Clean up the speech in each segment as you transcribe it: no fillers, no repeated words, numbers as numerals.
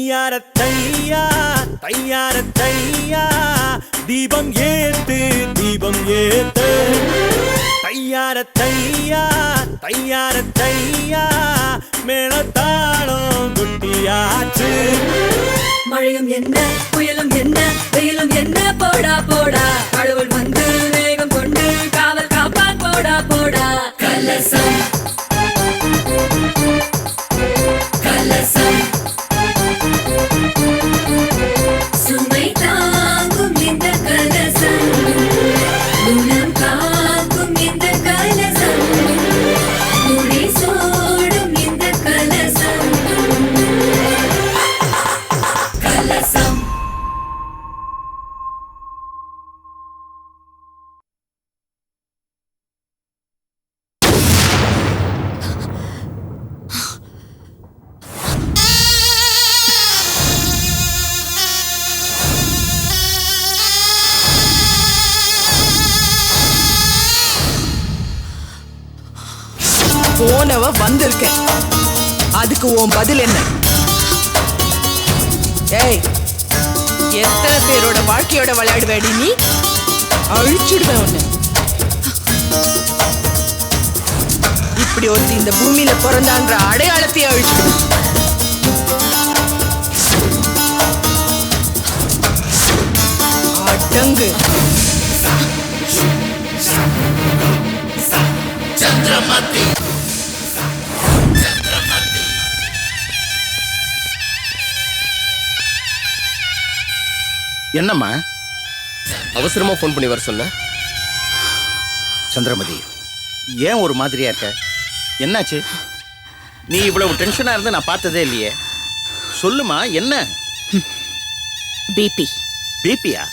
தையார தையா தையார தையா தீபம் ஏத்து தீபம் ஏத்து தையார தையா தையார தையா மேளதாளம் குட்டியாச்சு மழையும் என்ன புயலும் என்ன வெயிலும் என்ன போடா போடா கடவுள் வந்து வேகம் கொண்டு காவல் காப்பான் போடா போடா கலசம் கலசம் சுமை தாங்கும் இந்த கலசம் குணம் காக்கும் இந்த கலசம் முடி சோடும் இந்த கலசம் கலசம் போனவ வந்திருக்க, அதுக்கு உன் பதில் என்ன? ஏய், எத்தனை பேரோட வாழ்க்கையோட விளையாடுவேடி நீ? அழிச்சிடுவேன் உன்னை. இப்படி ஒருத்தி இந்த பூமியில பிறந்தான்ற அடையாளத்தை அழிச்சிடுவேன். அடங்கு. சந்திரமதி என்னம்மா அவசரமா போன் பண்ணி வர சொன்ன? சந்திரமதி, ஏன் ஒரு மாதிரியா இருக்க? என்னாச்சு? நீ இவ்வளவு டென்ஷனா இருந்து நான் பார்த்ததே இல்லையே. சொல்லுமா, என்ன? பிபி. பிபியா?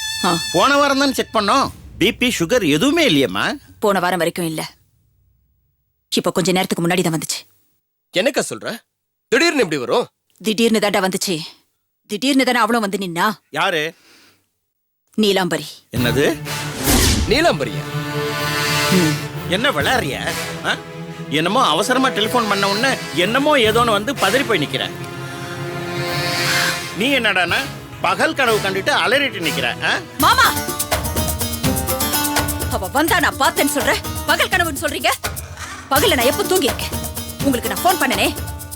போன வாரம் தான் செக் பண்ணோம். பிபி சுகர் எதுவுமே இல்லையம்மா. போன வாரம் வரைக்கும் இல்ல, இப்ப கொஞ்ச நேரத்துக்கு முன்னாடி தான் வந்துச்சு. என்னக்கா சொல்ற? திடீர்னு எப்படி வரும்? திடீர்னு தாண்டா வந்துச்சு. திடீர்னு தானே அவளும் வந்து நின்னா. யாரு? நீலாம்பரி. என்னது? நீலாம்பரியா? என்ன விளையாடுறிய? என்னமோ அவசரமா டெலிபோன் பண்ண உடனே என்னமோ ஏதோன்னு வந்து பதறி போய் நிக்கிற. நீ என்னடானா பகல் கனவு கண்டுட்டு அலறிட்டு நிக்கிற. மாமா, அவ வந்தா நான் பார்த்தேன்னு சொல்ற, பகல் கனவுன்னு சொல்றீங்க? பகல்ல நான் எப்ப தூங்கி இருக்கேன்? உங்களுக்கு நான் போன் பண்ணனே,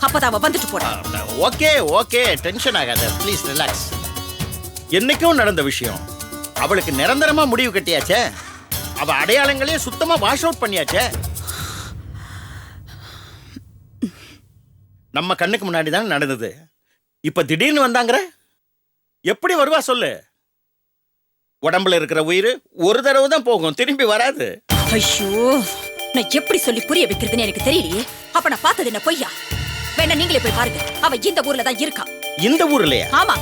அப்பதான் அவ வந்துட்டு போறா. ஓகே ஓகே, டென்ஷன் ஆகாத, ப்ளீஸ் ரிலாக்ஸ். என்னைக்கும் நடந்த விஷயம். அவளுக்கு நிரந்தரமா முடிவு கட்டியாச்சே. அவ அடையாளங்களே சுத்தமா வாஷ் அவுட் பண்ணியாச்சே. நம்ம கண்ணுக்கு முன்னாடி தான் நடந்தது. இப்ப திடீர்னு வந்தாங்கற, எப்படி வருவா சொல்லு? உடம்புல இருக்கிற உயிர் ஒரு தடவை தான் போகும், திரும்பி வராது. ஐயோ, நான் எப்படி சொல்லி புரிய வைக்கிறதுன்னு எனக்கு தெரியலையே. அப்ப நான் பார்த்தது என்ன பொய்யா? வேணா நீங்களே போய் பாருங்க, அவ இந்த ஊர்ல தான் இருக்கா. இந்த ஊர்லயா? ஆமா.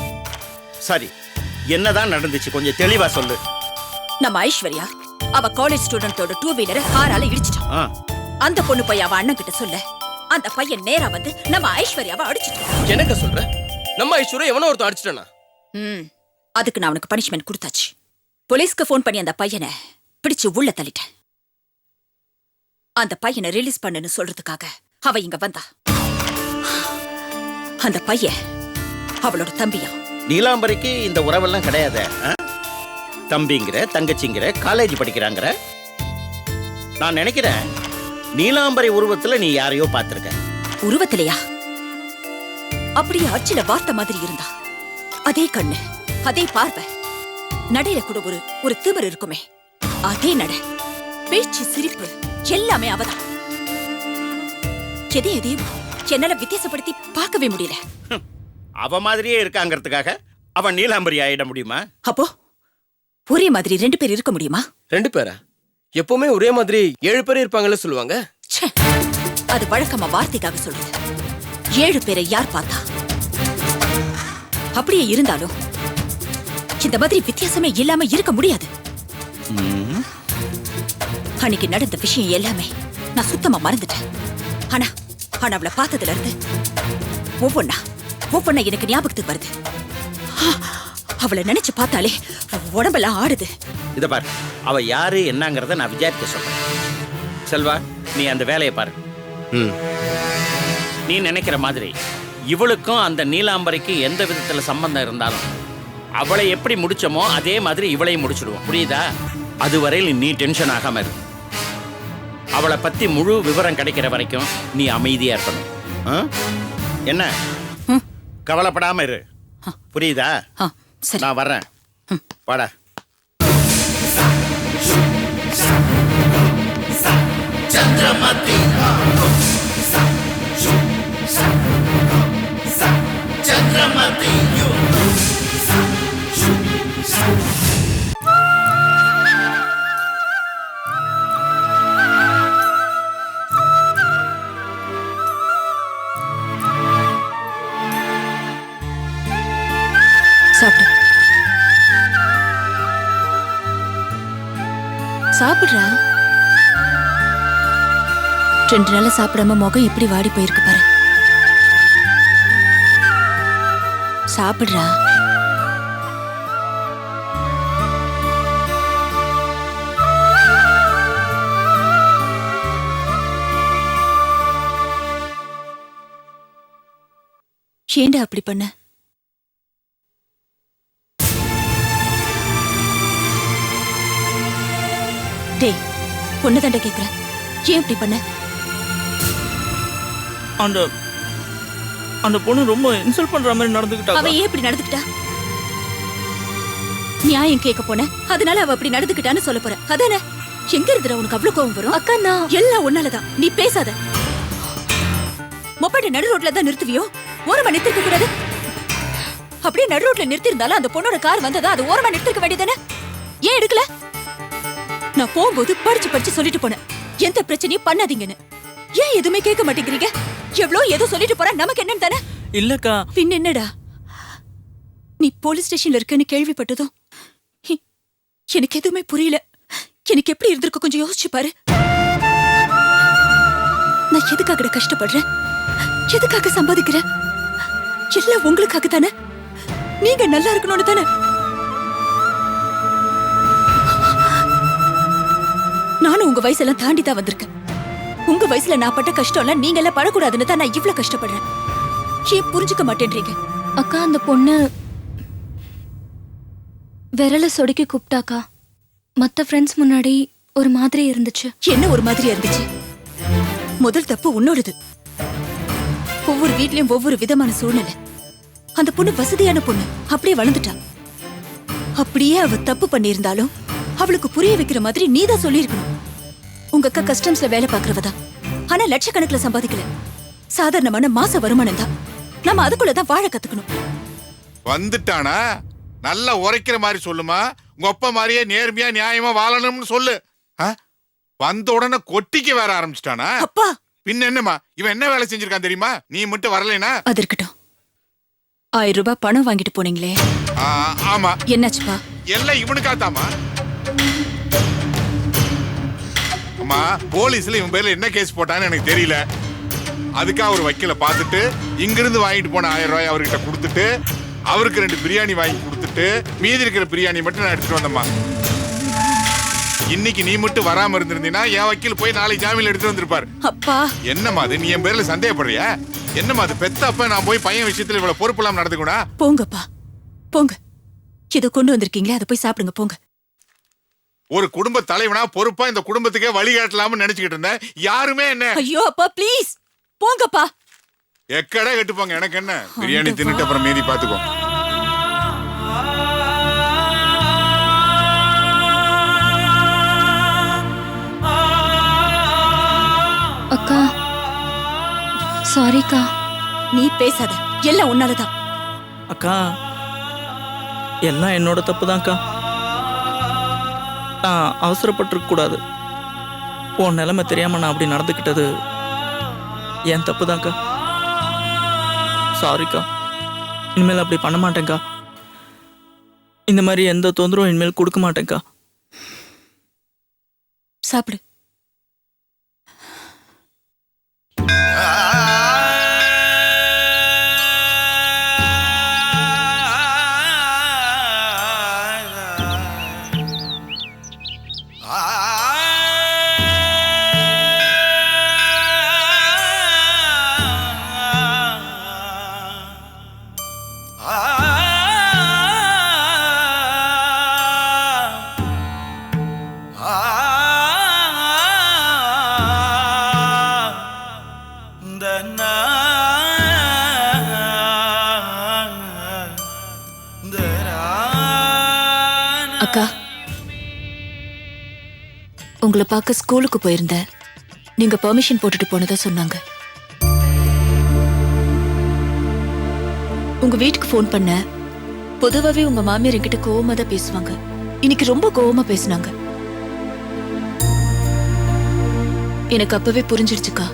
சரி, என்னதான் நடந்துச்சு கொஞ்சம் தெளிவா சொல்லு. நம்ம ஐஸ்வர்யா அவ காலேஜ் ஸ்டூடெண்டோட 2 வீலரை காரால இடிச்சிட்டான். அந்த பொண்ணு போய் அவ அண்ணன் கிட்ட சொல்ல, அந்த பையன் நேரா வந்து நம்ம ஐஸ்வர்யாவை அடிச்சிட்டான். என்னக்கா சொல்ற? நம்ம ஐஸ்வர்யா எவனோ ஒருத்தன் அடிச்சிட்டானா? அதுக்கு நான் அவனுக்கு பனிஷ்மெண்ட் கொடுத்தாச்சு. போலீஸ்க்கு போன் பண்ணி அந்த பையனை பிடிச்சு உள்ள தள்ளிட்டேன். அந்த பையனை ரிலீஸ் பண்ணுன்னு சொல்றதுக்காக அவ இங்க வந்தா. அந்த பையன் அவளோட தம்பியா. நீலாம்பரிக்கு இந்த உறவெல்லாம் கிடையாது. தம்பிங்கிற தங்கச்சிங்கிற காலேஜ் படிக்கிறாங்கிற. நான் நினைக்கிறேன் நீலாம்பரி உருவத்துல நீ யாரையோ பார்த்திருக்க. உருவத்திலையா? அப்படியே அச்சில வார்த்தை மாதிரி இருந்தா. அதே கண்ணு, அதே பார்வை, நடையில கூட ஒரு திமிர் இருக்குமே, அதே நட, பேச்சு, சிரிப்பு எல்லாமே அவதான். எதையும் என்னால வித்தியாசப்படுத்தி பார்க்கவே முடியல. அவ மாதிரியே இருக்காங்கிறதுக்காக அவன் நீலாம்பரி ஆயிட முடியுமா? அப்போ ஒரே மாதிரி 2 பேர் இருக்க முடியுமா? 2 பேரா? எப்பவுமே ஒரே மாதிரி 7 பேர் இருப்பாங்கல்ல சொல்லுவாங்க. அது வழக்கமா வார்த்தைக்காக சொல்றது. 7 பேரை யார் பார்த்தா? அப்படியே இருந்தாலும் இந்த மாதிரி வித்தியாசமே இல்லாம இருக்க முடியாது. அன்னைக்கு நடந்த விஷயம் எல்லாமே நான் சுத்தமா மறந்துட்டேன். ஆனா அவளை பார்த்ததுல இருந்து ஒவ்வொன்னா எனக்கு ஞாபகத்துக்கு வருது. அவளை நினைச்சு பார்த்தாலே உடம்பெல்லாம் ஆடுது. இத பாரு, அவ யாரு என்னங்கறத நான் விசாரிக்க சொல்றேன். செல்வா, நீ அந்த வேலையை பாரு. நீ நினைக்கிற மாதிரி இவளுக்கும் அந்த நீலாம்பரிக்கு எந்த விதத்துல சம்பந்தம் இருந்தாலும் அவளை எப்படி முடிச்சோமோ அதே மாதிரி இவளையும் முடிச்சிடுவோம், புரியுதா? அதுவரையில் நீ டென்ஷன் ஆகாம இரு. அவளை பத்தி முழு விவரம் கிடைக்கிற வரைக்கும் நீ அமைதியா இருக்கணும். ஆ? என்ன கவலைப்படாம இரு, புரியுதா? சரி. நான் வர்றேன், வாடா. சந்திரமதி சந்திரமதி சாப்பிடு. சாப்பிடுறா. 2 நாளா சாப்பிடாம முகம் எப்படி வாடி போயிருக்கு பாரு. சாப்பிடுறா. ஏண்டா அப்படி பண்ண? டேய், பொண்ணு தண்டை கேக்குற, ஏன் இப்படி பண்ண? அந்த அந்த பொண்ணு ரொம்ப இன்சல்ட் பண்ற மாதிரி நடந்துக்கிட்டா. அவ ஏன் இப்படி நடந்துக்கிட்டா? நியாயம் கேட்க போன, அதனால அவ அப்படி நடந்துக்கிட்டான்னு சொல்ல போற, அதானே? எங்க இருக்குற உனக்கு அவ்வளவு கோவம் வரும்? அக்கா, நான் எல்லாம் உன்னாலதான். நீ பேசாத. மொபைல் நடு ரோட்ல தான் நிறுத்துவியோ? ஓரமா நிறுத்திருக்க கூடாது. அப்படியே நடு ரோட்ல நிறுத்தி இருந்தாலும் அந்த பொண்ணோட கார் வந்ததா, அது ஓரமா நிறுத்திருக்க வேண்டியதானே? ஏன் எடுக்கல? நான் போகும்போது படிச்சு சொல்லிட்டு போனேன், எந்த பிரச்சனையும் பண்ணாதீங்கன்னு. ஏன் எதுவுமே கேட்க மாட்டேங்கிறீங்க? எவ்வளோ ஏதோ சொல்லிட்டு போற, நமக்கு என்னன்னு தானே? இல்லக்கா. பின் என்னடா, நீ போலீஸ் ஸ்டேஷன்ல இருக்கன்னு கேள்விப்பட்டதும் எனக்கு எதுவுமே புரியல. எனக்கு எப்படி இருந்திருக்க கொஞ்சம் யோசிச்சு பாரு. நான் எதுக்காக கஷ்டப்படுறேன், எதுக்காக சம்பாதிக்கிறேன்? எல்லாம் உங்களுக்காக தானே. நீங்க நல்லா இருக்கணும்னு தானே. நானும் உங்க வயசெல்லாம் தாண்டி தான் வந்திருக்கேன். உங்க வயசுல நான் பட்ட கஷ்டம் எல்லாம் நீங்க எல்லாம் படக்கூடாதுன்னு தான் நான் இவ்ளோ கஷ்டப்படுறேன். ஏன் புரிஞ்சுக்க மாட்டேன்றீங்க? அக்கா, அந்த பொண்ணு விரல சொடுக்கி கூப்பிட்டாக்கா. மத்த ஃப்ரெண்ட்ஸ் முன்னாடி ஒரு மாதிரி இருந்துச்சு. என்ன ஒரு மாதிரி இருந்துச்சு? முதல் தப்பு உன்னோடது. ஒவ்வொரு வீட்லயும் ஒவ்வொரு விதமான சூழ்நிலை. அந்த பொண்ணு வசதியான பொண்ணு, அப்படியே வளர்ந்துட்டா. அப்படியே அவ தப்பு பண்ணியிருந்தாலும் அவளுக்கு புரிய வைக்கிற மாதிரி நீதான் சொல்லியிருக்கணும். உங்க அக்கா கஸ்டம்ஸ்ல வேலை பாக்குறவதான், ஆனா லட்சக்கணக்கில் சம்பாதிக்கல. சாதாரணமான மாச வருமானம் தான். நம்ம அதுக்குள்ளதான் வாழ கத்துக்கணும். வந்துட்டானா நல்லா உரைக்கிற மாதிரி சொல்லுமா. உங்க அப்பா மாதிரியே நேர்மையா நியாயமா வாழணும்னு சொல்லு. வந்த உடனே கொட்டிக்க வேற ஆரம்பிச்சிட்டானா? அப்பா, பின்ன என்னமா இவன் என்ன வேலை செஞ்சிருக்கான் தெரியுமா? நீ மட்டும் வரலைனா? அது இருக்கட்டும். 1000 ரூபாய் பணம் வாங்கிட்டு போனீங்களே, ஆமா, என்னாச்சுப்பா? எல்லாம் இவனுக்காத்தாமா. அம்மா, போலீஸ்ல இவன் பேர்ல என்ன கேஸ் போட்டான்னு எனக்கு தெரியல. அதுக்காக ஒரு வக்கீல பார்த்துட்டு இங்கிருந்து வாங்கிட்டு போன 1000 ரூபாய் அவர்கிட்ட கொடுத்துட்டு அவருக்கு 2 பிரியாணி வாங்கி கொடுத்துட்டு மீதி இருக்கிற பிரியாணி மட்டும் நான் எடுத்துட்டு வந்தம்மா. இன்னைக்கு நீ மட்டும் வராம இருந்திருந்தீனா என் வக்கீல் போய் நாளைக்கு ஜாமீன் எடுத்து வந்திருப்பாரு. அப்பா, என்னம்மா அது? நீ என் பேர்ல சந்தேகப்படுறியா? என்னம்மா அது? பெத்த அப்ப நான் போய் பையன் விஷயத்துல இவ்வளவு பொறுப்பு இல்லாம நடந்துக்கூடா? போங்கப்பா, போங்க. இதை கொண்டு வந்திருக்கீங்களே, அதை போய் சாப்பிடுங்க, போங்க. ஒரு குடும்ப தலைவனா பொறுப்பா இந்த குடும்பத்துக்கே வழிகாட்டலாம்னு நினைச்சுக்கிட்டு இருந்தேன். யாருமே என்ன. ஐயோ அப்பா, ப்ளீஸ் போங்கப்பா. எக்கடா கட்டுப்பாங்க. எனக்கு என்ன, பிரியாணி தின்னுட்டு அப்புறம் மீதி பாத்துக்கோ. அக்கா, சாரிக்கா. நீ பேசாத, எல்லாம் உன்னாலதான். அக்கா, எல்லாம் என்னோட தப்புதான்க்கா. நான் அவசரப்பட்டிருக்க கூடாது. உன் நிலைமை தெரியாம நான் அப்படி நடந்துக்கிட்டது என் தப்புதான்க்கா. சாரிக்கா. இனிமேல் அப்படி பண்ண மாட்டேங்க்கா. இந்த மாதிரி எந்த தொந்தரவும் இனிமேல் கொடுக்க மாட்டேங்க்கா. சாப்பிடு. உங்களை பார்க்க ஸ்கூலுக்கு போயிருந்தேன். நீங்க பெர்மிஷன் போட்டுட்டு போனதா சொன்னாங்க. உங்க வீட்டுக்கு ஃபோன் பண்ண. பொதுவாவே உங்க மாமியார் என்கிட்ட கோவமா தான் பேசுவாங்க. இன்னைக்கு ரொம்ப கோவமா பேசினாங்க. எனக்கு அப்பவே புரிஞ்சிடுச்சுக்கா,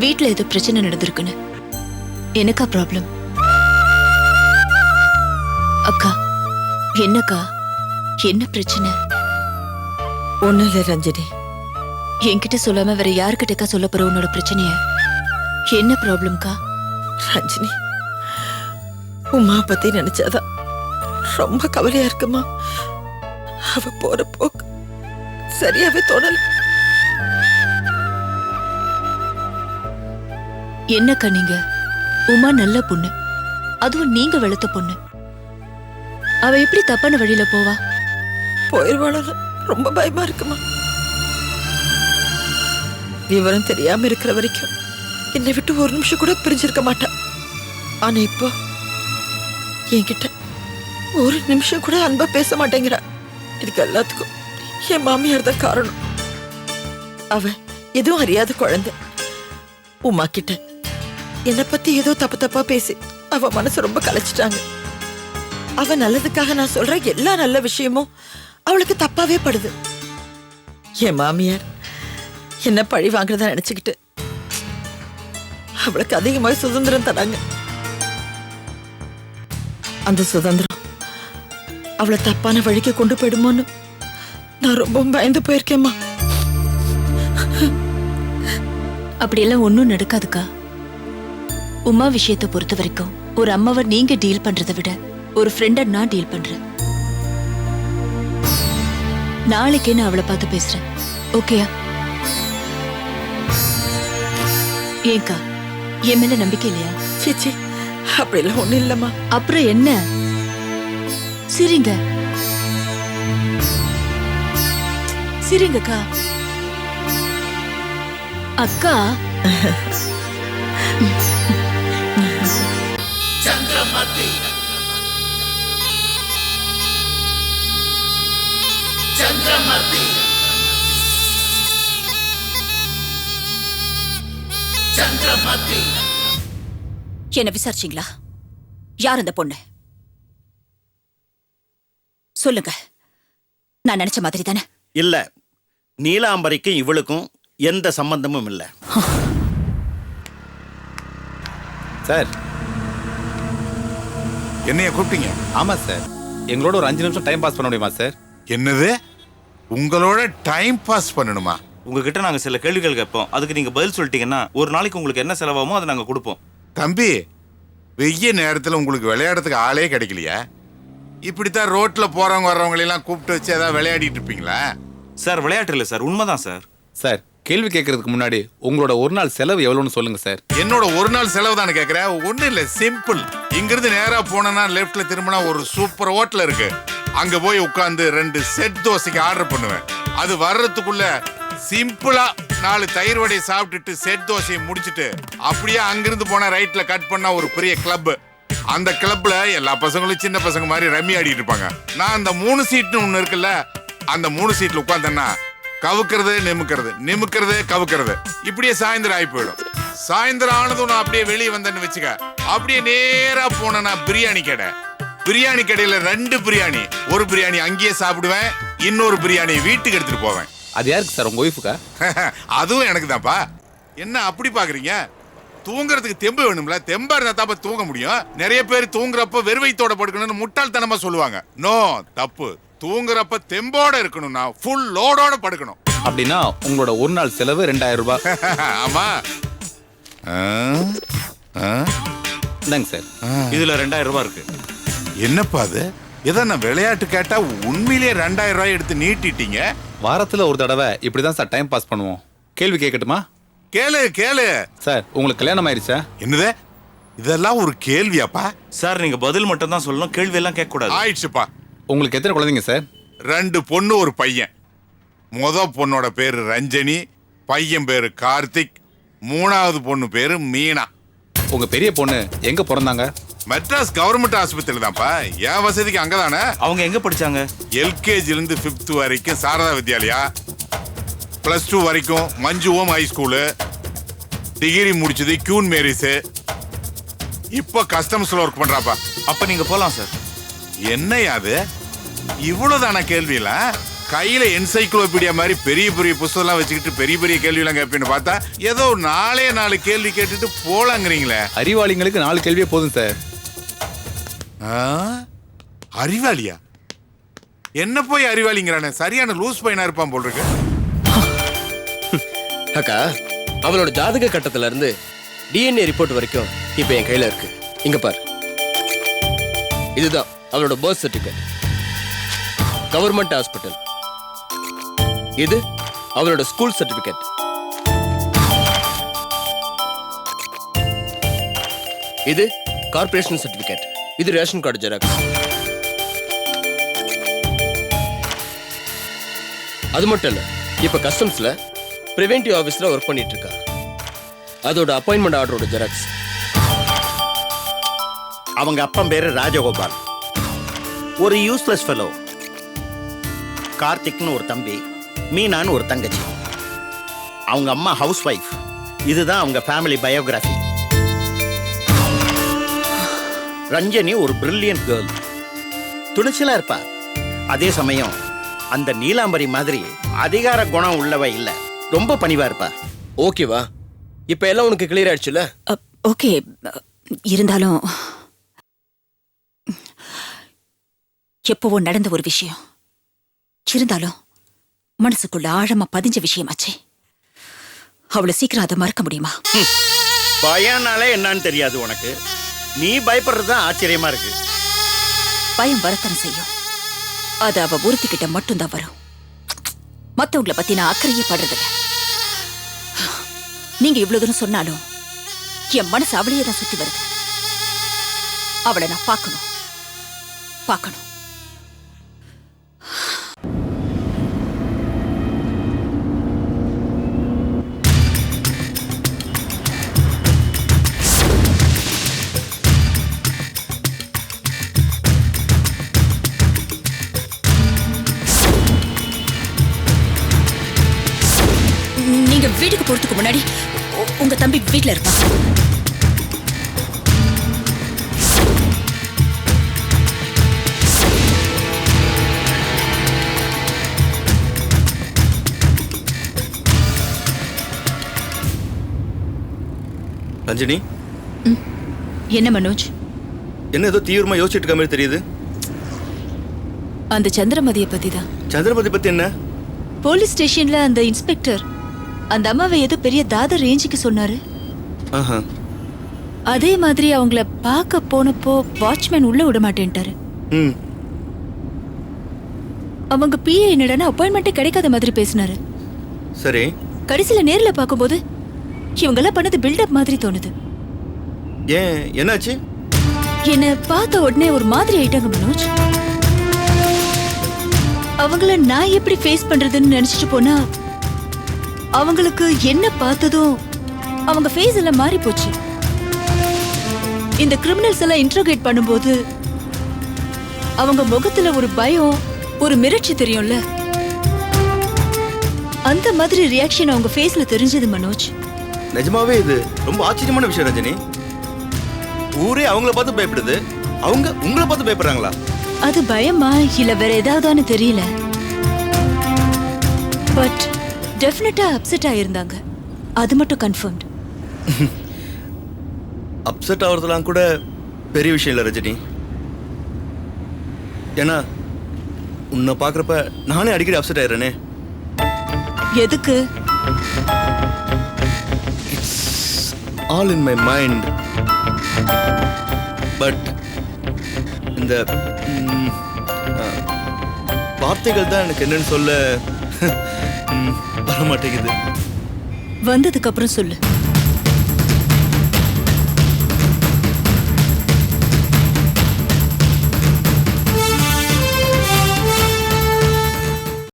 வீட்ல ஏதோ பிரச்சனை நடந்திருக்குன்னு. எனக்கா ப்ராப்ளம்? அக்கா, என்னக்கா, என்ன பிரச்சனை? ஒண்ணும் இல்ல ரஞ்சனி. என்கிட்ட சொல்லாம வேற யாருக்கிட்டக்கா சொல்ல போற உன்னோட பிரச்சனைய? என்ன ப்ராப்ளம்க்கா? ரஞ்சினி, உமா பத்தி நினைச்சாதான் ரொம்ப கவலையா இருக்குமா. அவ போற போக்கு சரியாவே தோணல. என்னக்கா நீங்க? உமா நல்ல பொண்ணு, அதுவும் நீங்க வெளுத்த பொண்ணு. அவ எப்படி தப்பான வழியில போவா? போயிருவாளோ ரொம்ப பயமா இருக்குமா. விவரம் தெரியாம இருக்கிற வரைக்கும் என்னை விட்டு ஒரு நிமிஷம் கூட பிரிஞ்சிருக்க மாட்டா. ஆனா இப்போ என்கிட்ட ஒரு நிமிஷம் கூட அன்பா பேச மாட்டேங்கிறா. இதுக்கு எல்லாத்துக்கும் என் மாமியார் தான் காரணம். அவ எதுவும் அறியாத குழந்தை. உமா கிட்ட என்னை பத்தி ஏதோ தப்பு தப்பா பேசி அவ மனசு ரொம்ப கலைச்சிட்டாங்க. அவ நல்லதுக்காக நான் சொல்ற எல்லா நல்ல விஷயமும் அவளுக்கு தப்பாவே படுது. என் மாமியார் என்ன பழி வாங்குறதா நினைச்சுக்கிட்டு அவளுக்கு அதிகமாக சுதந்திரம் தராங்க. அந்த சுதந்திரம் அவளை தப்பான வழிக்கு கொண்டு போயிடுமோன்னு நான் ரொம்ப பயந்து போயிருக்கேம்மா. அப்படியெல்லாம் ஒன்னும் நடக்காதுக்கா. உமா விஷயத்தை பொறுத்த வரைக்கும் ஒரு அம்மாவை நீங்க டீல் பண்றதை விட ஒரு ஃப்ரெண்ட நான் டீல் பண்றேன். நாளைக்கே நான் அவளை பார்த்து பேசுறேன். ஓகேயா? ஏங்கா, என் மேல நம்பிக்கை இல்லையா? சீச்சி, அப்படியெல்லாம் ஒண்ணும் இல்லம்மா. அப்புறம் என்ன? சிரிங்க சிரிங்கக்கா. அக்கா, சந்திரமதி சந்திரமதி சந்திரமதி. என்ன விசாரிச்சீங்களா? யார் அந்த பொண்ணு? சொல்லுங்க. நான் நினைச்ச மாதிரி தானே? இல்ல, நீலாம்பரிக்கும் இவளுக்கும் எந்த சம்பந்தமும் இல்ல. சார், என்னைய கூப்பிட்டீங்க? ஆமா சார், எங்களோட ஒரு 5 நிமிஷம் டைம் பாஸ் பண்ண முடியுமா சார்? என்னது, உங்களோட டைம் பாஸ் பண்ணணுமா? உங்ககிட்ட நாங்க சில கேள்விகள் கேட்போம், அதுக்கு நீங்க பதில் சொல்லிட்டீங்கன்னா ஒரு நாளைக்கு உங்களுக்கு என்ன செலவாகுமோ அதை நாங்க கொடுப்போம். தம்பி, வெய்ய நேரத்துல உங்களுக்கு விளையாடுறதுக்கு ஆளே கிடைக்கலையா? இப்படித்தான் ரோட்ல போறவங்க வர்றவங்களெல்லாம் கூப்பிட்டு வச்சு ஏதாவது விளையாடிட்டு இருப்பீங்களா? சார், விளையாட்டு இல்லை சார், உண்மைதான் சார். சார், கேள்வி கேட்கறதுக்கு முன்னாடி உங்களோட ஒரு நாள் செலவு எவ்வளவுன்னு சொல்லுங்க சார். என்னோட ஒரு நாள் செலவு தானே கேட்கிறேன். ஒன்றும் இல்லை, சிம்பிள். இங்கிருந்து நேரா போனா லெஃப்ட்ல திரும்பினா ஒரு சூப்பர் ஹோட்டல் இருக்கு. அங்க போய் உட்கார்ந்து 2 செட் தோசைக்கு ஆர்டர் பண்ணுவேன். அது வர்றதுக்குள்ள சிம்பிளா 4 தயிர் வடையை சாப்பிட்டுட்டு செட் தோசையை முடிச்சுட்டு அப்படியே அங்கிருந்து போனா ரைட்ல கட் பண்ணா ஒரு பெரிய கிளப். அந்த கிளப்ல எல்லா பசங்களும் சின்ன பசங்க மாதிரி ரம்மி ஆடிட்டு இருப்பாங்க. நான் அந்த 3 சீட்னு ஒண்ணு இருக்குல்ல, அந்த 3 சீட்ல உட்கார்ந்தேன்னா கவுக்கிறது நிமுக்கிறது, நிமுக்கிறது கவுக்கிறது, இப்படியே சாயந்தரம் ஆகி போயிடும். சாயந்தரம் ஆனதும் நான் அப்படியே வெளியே வந்தேன்னு வச்சுக்க, அப்படியே நேரா போனா பிரியாணி கடை. பிரியாணி கடையில 2 பிரியாணி, ஒரு பிரியாணி அங்கேயே சாப்பிடுவேன், இன்னொரு பிரியாணி வீட்டுக்கு எடுத்துட்டு போவேன். அது யாருக்கு சார், உங்க ஒய்ஃபுக்கா? அதுவும் எனக்கு தான்ப்பா. என்ன அப்படி பாக்குறீங்க? தூங்குறதுக்கு தெம்பு வேணும்ல, தெம்பா இருந்தா தாப்பா தூங்க முடியும். நிறைய பேர் தூங்குறப்ப வெறுவைத்தோட படுக்கணும்னு முட்டாள்தனமா சொல்லுவாங்க. நோ, தப்பு. தூங்குறப்ப தெம்போட இருக்கணும்னா ஃபுல் லோடோட படுக்கணும். அப்படின்னா உங்களோட ஒரு நாள் செலவு 2000 ரூபாய். ஆமா. இந்தாங்க சார், இதுல 2000 ரூபாய் இருக்கு. என்னப்பா அது? ஏதோ நான் விளையாட்டு கேட்டா உண்மையிலேயே 2000 ரூபாய் எடுத்து நீட்டிட்டீங்க. வாரத்துல ஒரு தடவை இப்படிதான் சார் டைம் பாஸ் பண்ணுவோம். கேள்வி கேட்கட்டுமா? கேளு கேளு. சார், உங்களுக்கு கல்யாணம் ஆயிருச்சா? என்னது, இதெல்லாம் ஒரு கேள்வியாப்பா? சார், நீங்க பதில் மட்டும் தான் சொல்லணும், கேள்வி எல்லாம் கேட்க கூடாது. ஆயிடுச்சுப்பா. உங்களுக்கு எத்தனை குழந்தைங்க சார்? 2 பொண்ணு ஒரு பையன். பொண்ணோட பேரு ரஞ்சனி, பையன் பேரு கார்த்திக், 3வது பொண்ணு பேரு மீனா. உங்க பெரிய பொண்ணு எங்க பிறந்தாங்க? மெட்ராஸ் கவர்மெண்ட் ஆஸ்பத்திரி தான்ப்பா. என் வசதிக்கு அங்கதானே. அவங்க எங்க படிச்சாங்க? LKG இருந்து 5th வரைக்கும் சாரதா வித்யாலயா, +2 வரைக்கும் மஞ்சு ஓம் ஹை ஸ்கூலு, டிகிரி முடிச்சது கியூன் மேரிஸு, இப்போ கஸ்டம்ஸ்ல ஒர்க் பண்றாப்பா. அப்ப நீங்க போலாம் சார். என்னையா அது இவ்வளவுதான கேள்வியில? கையில என்சைக்ளோபீடியா மாதிரி பெரிய பெரிய புத்தகம்லாம் வச்சுக்கிட்டு பெரிய பெரிய கேள்வியெல்லாம் கேட்பேன்னு பார்த்தா ஏதோ 4 கேள்வி கேட்டுட்டு போலாங்கிறீங்களே. அறிவாளிங்களுக்கு 4 கேள்வியே போதும் சார். அறிவாளியா? என்ன போய் அறிவாளிங்கிறானே, சரியான லூஸ் பையனா இருப்பான் போல் இருக்கு. அக்கா, அவளோட ஜாதக கட்டத்துல இருந்து டிஎன்ஏ ரிப்போர்ட் வரைக்கும் இப்ப என் கையில இருக்கு. இங்க பாரு, இதுதான் அவளோட பர்த் சர்டிபிகேட், கவர்மெண்ட் ஹாஸ்பிட்டல். இது அவளோட ஸ்கூல் சர்டிபிகேட். இது கார்ப்பரேஷன் சர்டிபிகேட். இது ரேஷன் கார்டு ஜெராக்ஸ். அது மட்டும் இல்ல, இப்ப கஸ்டம்ஸ்ல பிரிவென்டிவ் ஆபீஸ்ல ஒர்க் பண்ணிட்டு இருக்கா. அதோட அப்பாயின்மெண்ட் ஆர்டரோட ஜெராக்ஸ். அவங்க அப்பன் பேரு ராஜகோபால், ஒரு யூஸ்லெஸ் ஃபெலோ. கார்த்திக்னு ஒரு தம்பி, மீனான்னு ஒரு தங்கச்சி. அவங்க அம்மா ஹவுஸ் ஒய்ஃப். இதுதான் அவங்க ஃபேமிலி பயோகிராஃபி. ரஞ்சனி ஒரு பிரில்லியன்ட் கேர்ள், துணிச்சலா இருப்பா. அதே சமயம் அந்த நீலாம்பரி மாதிரி அதிகார குணம் உள்ளவ இல்ல, ரொம்ப பணிவா இருப்பா. ஓகேவா? இப்ப எல்லாம் உனக்கு கிளியர் ஆயிடுச்சுல? ஓகே, இருந்தாலும் எப்பவோ நடந்த ஒரு விஷயம். இருந்தாலும் மனசுக்குள்ள ஆழமா பதிஞ்ச விஷயமாச்சே. அவ்வளவு சீக்கிரம் அதை மறக்க முடியுமா? பயம்னாலே என்னன்னு தெரியாது உனக்கு. நீ பயப்படுறதுதான் ஆச்சரியமா இருக்கு. பயம் வரத்தனை செய்யும். அது அவ ஒருத்திக்கிட்ட மட்டும்தான் வரும். மத்தவங்களை பத்தி நான் அக்கறையே படுறதில்ல. நீங்க இவ்வளவு தூரம் சொன்னாலும் என் மனசு அவளையே தான் சுத்தி வருது. அவளை நான் பார்க்கணும். நீங்க வீட்டுக்கு போறதுக்கு முன்னாடி உங்க தம்பி வீட்டுல இருப்பான். ரஞ்சினி, என்ன மனோஜ்? என்ன ஏதோ தீவிரமா யோசிச்சுட்டு இருக்க மாதிரி தெரியுது. அந்த சந்திரமதியை பத்தி தான். சந்திரமதி பத்தி என்ன? போலீஸ் ஸ்டேஷன்ல அந்த இன்ஸ்பெக்டர் அந்த அம்மாவை ஏதோ பெரிய தாதர் ரேஞ்சுக்கு சொன்னாரு. அதே மாதிரி அவங்கள பார்க்க போனப்போ வாட்ச்மேன் உள்ள விட மாட்டேன்ட்டாரு. அவங்க பிஏ என்னடா அப்பாயின்மெண்ட் கிடைக்காத மாதிரி பேசினாரு. சரி, கடைசியில நேர்ல பார்க்கும்போது இவங்கெல்லாம் பண்ணது பில்டப் மாதிரி தோணுது. ஏன், என்னாச்சு? என்ன பார்த்த உடனே ஒரு மாதிரி ஆயிட்டாங்க மனோஜ். அவங்கள நான் எப்படி ஃபேஸ் பண்றதுன்னு நினைச்சிட்டு போனா அவங்களுக்கு என்ன பார்த்ததும் அவங்க ஃபேஸ் எல்லாம் மாறி போச்சு. இந்த கிரிமினல்ஸ் எல்லாம் இன்ட்ரோகேட் பண்ணும்போது அவங்க முகத்துல ஒரு பயம், ஒரு மிரட்சி தெரியும்ல, அந்த மாதிரி ரியாக்ஷன் அவங்க ஃபேஸ்ல தெரிஞ்சது மனோஜ். நிஜமாவே இது ரொம்ப ஆச்சரியமான விஷயம் ரஜினி. ஊரே அவங்கள பார்த்து பயப்படுது, அவங்க உங்களை பார்த்து பயப்படுறாங்களா? அது பயமா இல்ல வேற ஏதாவதான்னு தெரியல. பட் டெஃபினட்டா அப்செட் ஆயிருந்தாங்க, அது மட்டும் கன்ஃபர்ம்ட். அப்செட் ஆகிறதுலாம் கூட பெரிய விஷயம் இல்லை ரஜினி. ஏன்னா உன்னை பார்க்குறப்ப நானே அடிக்கடி அப்செட் ஆயிடுறேனே. எதுக்கு? All in my mind. But இந்த வார்த்தைகள் தான் எனக்கு என்னன்னு சொல்ல வர மாட்டேங்குது. வந்ததுக்கு அப்புறம் சொல்லு.